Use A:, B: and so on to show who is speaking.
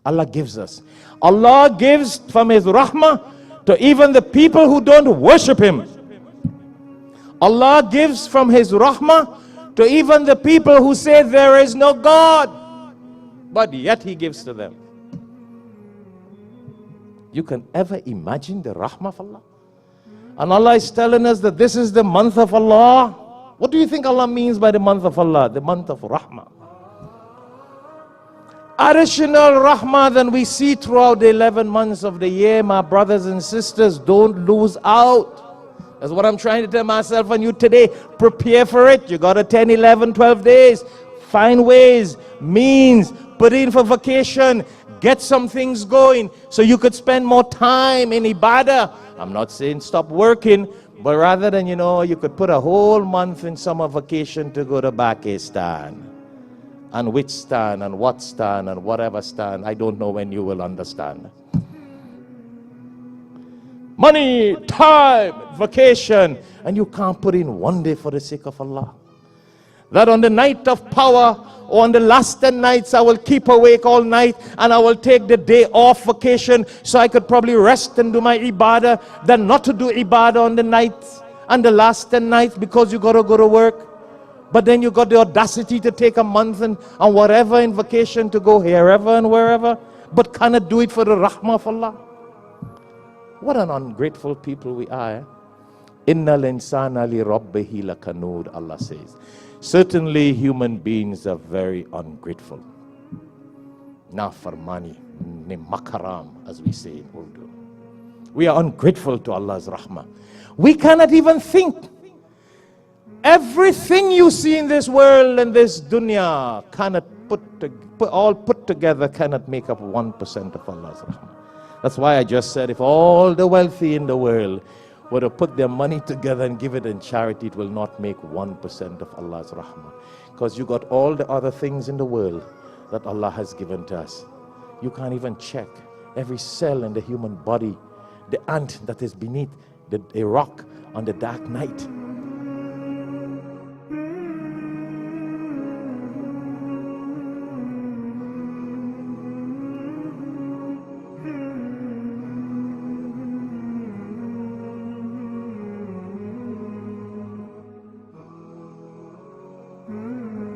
A: Allah gives us. Allah gives from His rahmah to even the people who don't worship Him. Allah gives from His rahmah to even the people who say there is no God, but yet He gives to them. You can ever imagine the rahmah of Allah? And Allah is telling us that this is the month of Allah. What do you think Allah means by the month of Allah? The month of rahmah. Additional rahmah than we see throughout the 11 months of the year. My brothers and sisters, don't lose out. That's what I'm trying to tell myself and you today. Prepare for it. You got a 10, 11, 12 days. Find ways, means, put in for vacation. Get some things going so you could spend more time in ibadah. I'm not saying stop working, but rather than, you could put a whole month in summer vacation to go to Pakistan. And which stand and what stand and whatever stand, I don't know when you will understand. Money, time, vacation, and you can't put in one day for the sake of Allah. That on the night of power or on the last 10 nights I will keep awake all night and I will take the day off vacation so I could probably rest and do my ibadah than not to do ibadah on the nights and the last 10 nights because you got to go to work. But then you got the audacity to take a month and whatever in vacation to go herever and wherever, but cannot do it for the rahmah of Allah. What an ungrateful people we are. Innal insana li rabbihi lakanud, Allah says. Certainly human beings are very ungrateful. Nafarmani, makaram, as we say in Urdu. We are ungrateful to Allah's rahmah. We cannot even think. Everything you see in this world and this dunya cannot all put together cannot make up 1% of Allah's rahmah. That's why I just said if all the wealthy in the world were to put their money together and give it in charity, it will not make 1% of Allah's rahmah. Because you got all the other things in the world that Allah has given to us. You can't even check every cell in the human body, the ant that is beneath a rock on the dark night.